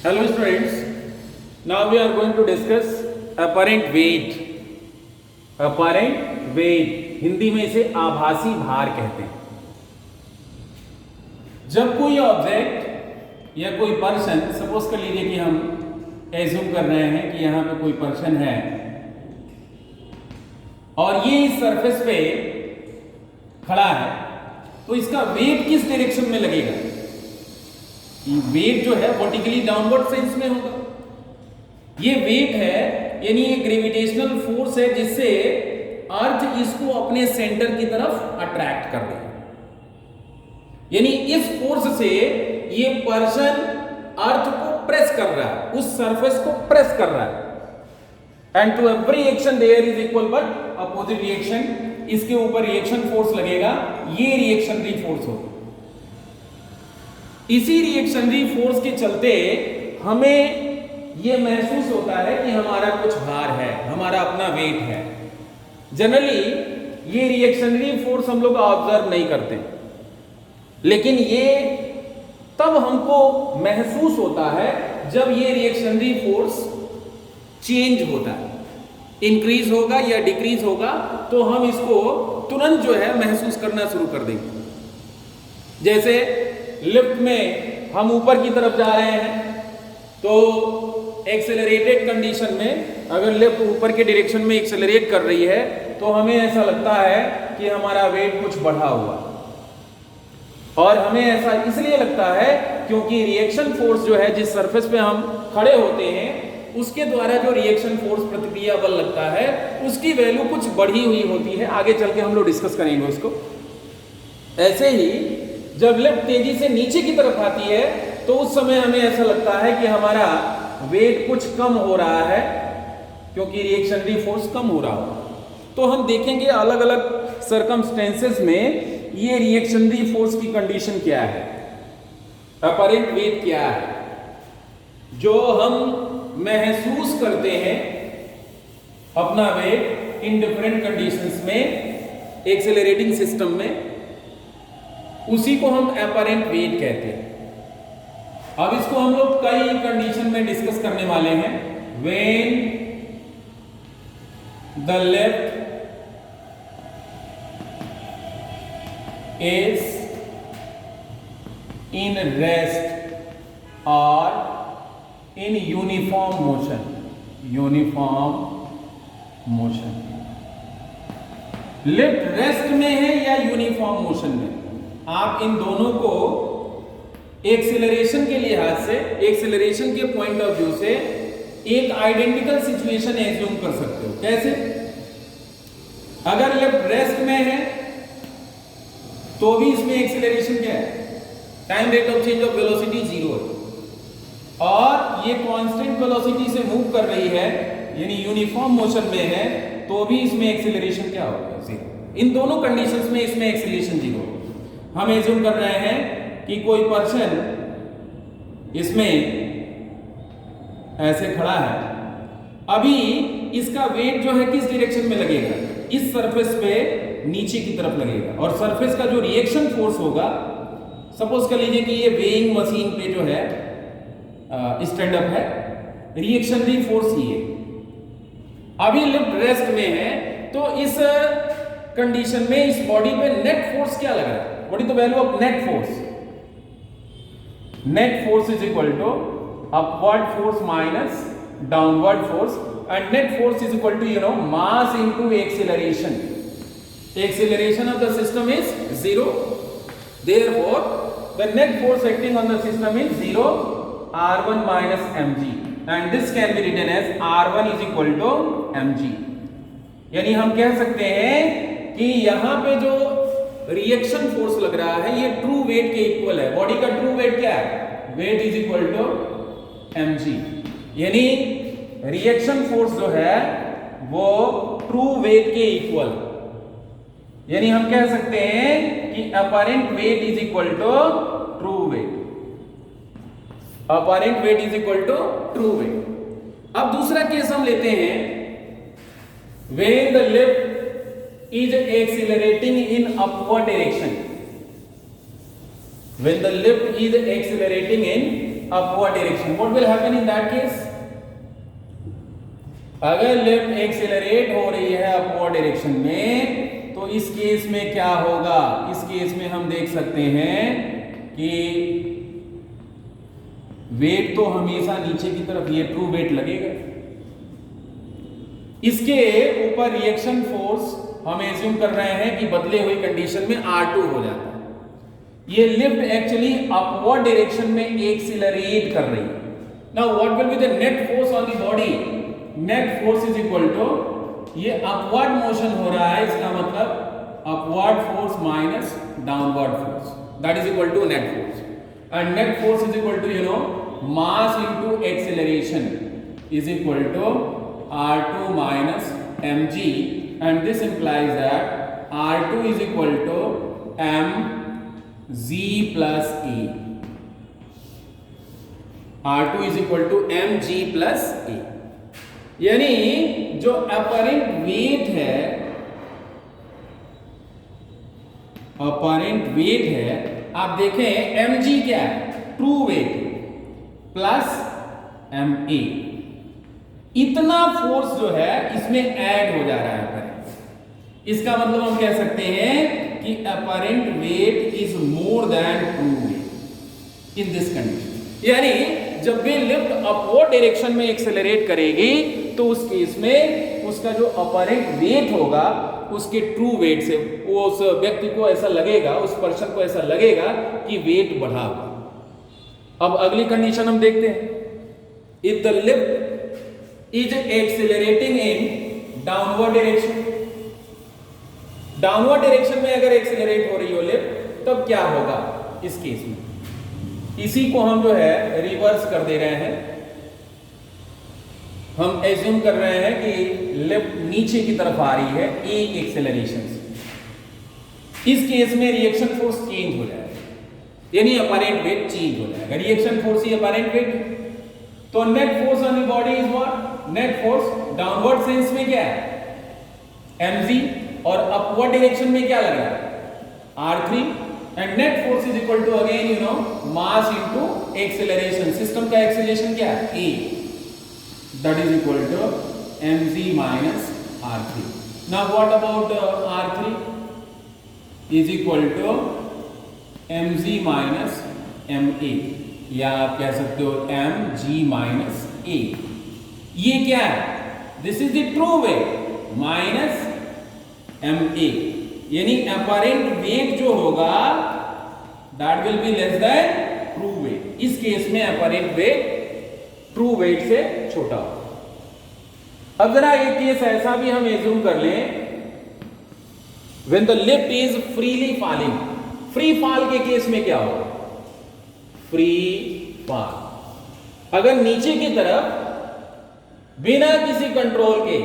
Hello students, now we are going to discuss apparent weight. Apparent weight Hindi में इसे आभासी भार कहते हैं। जब कोई ऑब्जेक्ट या कोई पर्सन, सपोज कर लीजिए कि हम एज्यूम कर रहे हैं कि यहाँ पे कोई पर्सन है और ये इस सरफेस पे खड़ा है, तो इसका वेट किस डायरेक्शन में लगेगा? वेट जो है वर्टिकली डाउनवर्ड सेंस में होगा। ये वेट है यानी ये ग्रेविटेशनल फोर्स है जिससे अर्थ इसको अपने सेंटर की तरफ अट्रैक्ट कर रही है। यानी इस फोर्स से ये पर्सन अर्थ को प्रेस कर रहा है, उस सरफेस को प्रेस कर रहा है। And to every action there is equal but opposite reaction. इसके ऊपर रिएक्शन फोर्स लगेगा, ये रिएक्शनरी फोर्स होगा। इसी रिएक्शनरी फोर्स के चलते हमें यह महसूस होता है कि हमारा कुछ भार है, हमारा अपना वेट है। जनरली ये रिएक्शनरी फोर्स हम लोग ऑब्जर्व नहीं करते, लेकिन ये तब हमको महसूस होता है जब ये रिएक्शनरी फोर्स चेंज होता है, इंक्रीज होगा या डिक्रीज होगा, तो हम इसको तुरंत जो है महसूस करना शुरू कर देंगे। जैसे लिफ्ट में हम ऊपर की तरफ जा रहे हैं तो एक्सेलरेटेड कंडीशन में अगर लिफ्ट ऊपर के डायरेक्शन में एक्सेलरेट कर रही है तो हमें ऐसा लगता है कि हमारा वेट कुछ बढ़ा हुआ, और हमें ऐसा इसलिए लगता है क्योंकि रिएक्शन फोर्स जो है जिस सरफेस पे हम खड़े होते हैं उसके द्वारा जो रिएक्शन फोर्स प्रतिक्रिया बल लगता है उसकी वैल्यू कुछ बढ़ी हुई होती है। आगे चल के हम लोग डिस्कस करेंगे उसको। ऐसे ही जब लिफ्ट तेजी से नीचे की तरफ आती है तो उस समय हमें ऐसा लगता है कि हमारा वेट कुछ कम हो रहा है क्योंकि रिएक्शनरी फोर्स कम हो रहा हो। तो हम देखेंगे अलग अलग सर्कमस्टेंसेस में ये रिएक्शनरी फोर्स की कंडीशन क्या है, अपरेंट वेट क्या है, जो हम महसूस करते हैं अपना वेट इन डिफरेंट कंडीशंस में एक्सेलरेटिंग सिस्टम में, उसी को हम अपरेंट वेट कहते हैं। अब इसको हम लोग कई कंडीशन में डिस्कस करने वाले हैं। When the lift is in rest और in uniform motion. Lift rest में है या यूनिफॉर्म मोशन में, आप इन दोनों को एक्सेलरेशन के लिहाज से, एक्सेलरेशन के पॉइंट ऑफ व्यू से एक आइडेंटिकल सिचुएशन एज्यूम कर सकते हो। कैसे? अगर लिफ्ट रेस्ट में है तो भी इसमें एक्सेलरेशन क्या है? Time rate of change of velocity 0 है, और ये कांस्टेंट वेलोसिटी से मूव कर रही है यानी यूनिफॉर्म मोशन में है, तो भी इसमें एक्सेलरेशन क्या होगा? 0। इन दोनों कंडीशंस में इसमें एक्सेलरेशन 0 है। हम एज्यूम कर रहे हैं कि कोई पर्सन इसमें ऐसे खड़ा है, अभी इसका वेट जो है किस डायरेक्शन में लगेगा? इस सरफेस पे नीचे की तरफ लगेगा, और सरफेस का जो रिएक्शन फोर्स होगा, सपोज कर लीजिए कि ये वेइंग मशीन पे जो है स्टैंड अप है, रिएक्शनरी फोर्स ही है। अभी लिफ्ट रेस्ट में है तो इस कंडीशन में इस बॉडी पे नेट फोर्स क्या लग रहा है? What is the value of net force? Net force is equal to upward force minus downward force, and net force is equal to mass into acceleration. Acceleration of the system is 0. Therefore, the net force acting on the system is 0 r1 minus mg, and this can be written as r1 is equal to mg. यानी हम कह सकते हैं कि यहां पे जो reaction force लग रहा है ये ट्रू वेट के इक्वल है। बॉडी का ट्रू वेट क्या है? Weight is equal to mg, यानी रिएक्शन फोर्स जो है वो ट्रू वेट के इक्वल, यानी हम कह सकते हैं कि apparent weight is equal to true weight. Apparent weight is equal to true weight. अब दूसरा केस हम लेते हैं, when the lift is accelerating in upward direction. When the lift is accelerating in upward direction. What will happen in that case? अगर lift accelerate हो रही है upward direction में तो इस केस में क्या होगा? इस केस में हम देख सकते हैं कि वेट तो हमेशा नीचे की तरफ, ये ट्रू वेट लगेगा। इसके ऊपर रिएक्शन फोर्स हम एज्यूम कर रहे हैं कि बदले हुई कंडीशन में R2 हो जाता है। ये लिफ्ट एक्चुअली अपवर्ड डायरेक्शन में एक्सीलरेट कर रही है। Now what will be the net force on the body? Net force is equal to, ये अपवर्ड मोशन हो रहा है, इसका मतलब upward force minus downward force, that is equal to net force. And net force is equal to mass into acceleration is equal to R2 minus mg, and this implies that R2 is equal to mg plus a. R2 is equal to mg plus a. यानी जो apparent wait है, apparent wait है, आप देखें mg क्या है? True weight plus ma, इतना force जो है इसमें ऐड हो जा रहा है करंट। इसका मतलब हम कह सकते हैं कि apparent weight is more than true weight in this condition. यानी जब भी लिफ्ट अपवर्ड डायरेक्शन में एक्सेलरेट करेगी तो उस केस में उसका जो अपरेंट वेट होगा उसके ट्रू वेट से वो उस व्यक्ति को ऐसा लगेगा, उस पर्सन को ऐसा लगेगा कि वेट बढ़ा हुआ। अब अगली कंडीशन हम देखते हैं। If the lift is accelerating in downward direction, downward direction में अगर एक्सेलरेट हो रही हो लिफ्ट तब क्या होगा इस केस में? इसी को हम जो है रिवर्स कर दे रहे हैं। हम एज्यूम कर रहे हैं कि लिफ्ट नीचे की तरफ आ रही है ए एक्सेलरेशन से। इस केस में रिएक्शन फोर्स चेंज हो जाएगा, यानी अपरेंट वेट चेंज हो जाएगा। रिएक्शन फोर्स ही अपरेंट वेट, तो net force on the body is what? Net force downward sense में क्या है? mg, और अपवर्ड डायरेक्शन में क्या लग रहा है? R3, and net force is equal to again mass into acceleration. System का एक्सेलरेशन क्या है? a, that is equal to mg minus R3। Now what about R3 is equal to mg minus ma, या आप कह सकते हो mg minus a। ये क्या है? This is the true weight minus ma, यानी अपरेंट वेट जो होगा that will be less than true weight. इस केस में अपरेंट वेट ट्रू वेट से छोटा होगा। अब जरा एक केस ऐसा भी हम एज्यूम कर लें, when the lift is freely falling. Free fall के केस में क्या होगा? फ्री फॉल, अगर नीचे की तरफ बिना किसी कंट्रोल के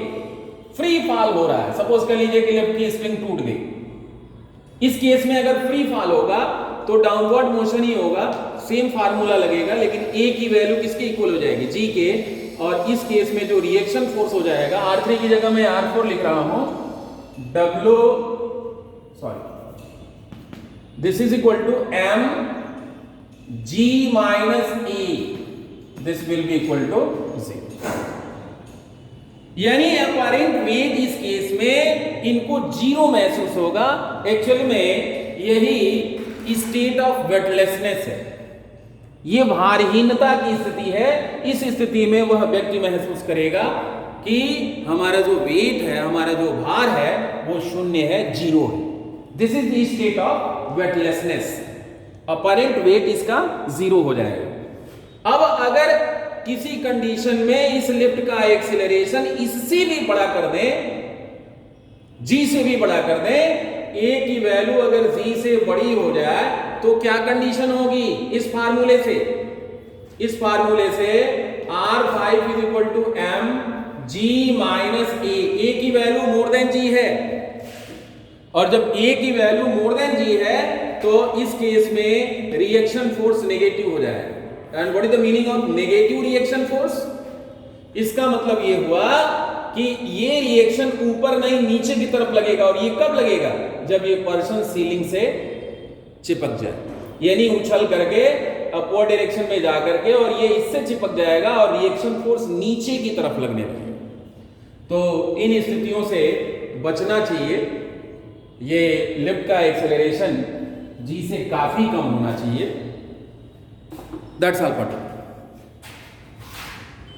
फ्री फॉल हो रहा है, सपोज कर लीजिए कि लिफ्ट की स्प्रिंग टूट गई। इस केस में अगर फ्री फॉल होगा तो डाउनवर्ड मोशन ही होगा, सेम फार्मूला लगेगा, लेकिन ए की वैल्यू किसके इक्वल हो जाएगी? जी के। और इस केस में जो रिएक्शन फोर्स हो जाएगा, R3 की जगह मैं R4 लिख रहा हूं, this is equal to m g minus a, this will be equal to 0। यानी अपरेंट वेट इस केस में इनको 0 महसूस होगा। एक्चुअली में यही स्टेट ऑफ वेटलेसनेस है, ये भारहीनता की स्थिति है। इस स्थिति में वह व्यक्ति महसूस करेगा कि हमारा जो वेट है, हमारा जो भार है वो शून्य है, 0 है। This is the state of weightlessness. Apparent wait इसका 0 हो जाएगा। अब अगर किसी कंडीशन में इस लिफ्ट का एक्सीलरेशन इससे भी बड़ा कर दें, g से भी बड़ा कर दें, a की वैल्यू अगर g से बड़ी हो जाए तो क्या कंडीशन होगी? इस फार्मूले से R5 is equal to m g minus a की वैल्यू मोर देन g है, और जब a की वैल्यू मोर देन g है तो इस केस में रिएक्शन फोर्स नेगेटिव हो जाएगा। And what is the meaning of negative reaction force? इसका मतलब ये हुआ कि ये रिएक्शन ऊपर नहीं नीचे की तरफ लगेगा, और ये कब लगेगा? जब ये पर्सन सीलिंग से चिपक जाए, यानी उछल करके अपवर्ड डायरेक्शन में जाकर के, और ये इससे चिपक जाएगा और रिएक्शन फोर्स नीचे की तरफ लगने लगेगा। तो इन स्थितियों से बचना चाहिए। ये लिफ्ट का एक्सेलरेशन जी से काफी कम होना चाहिए। That's all for today.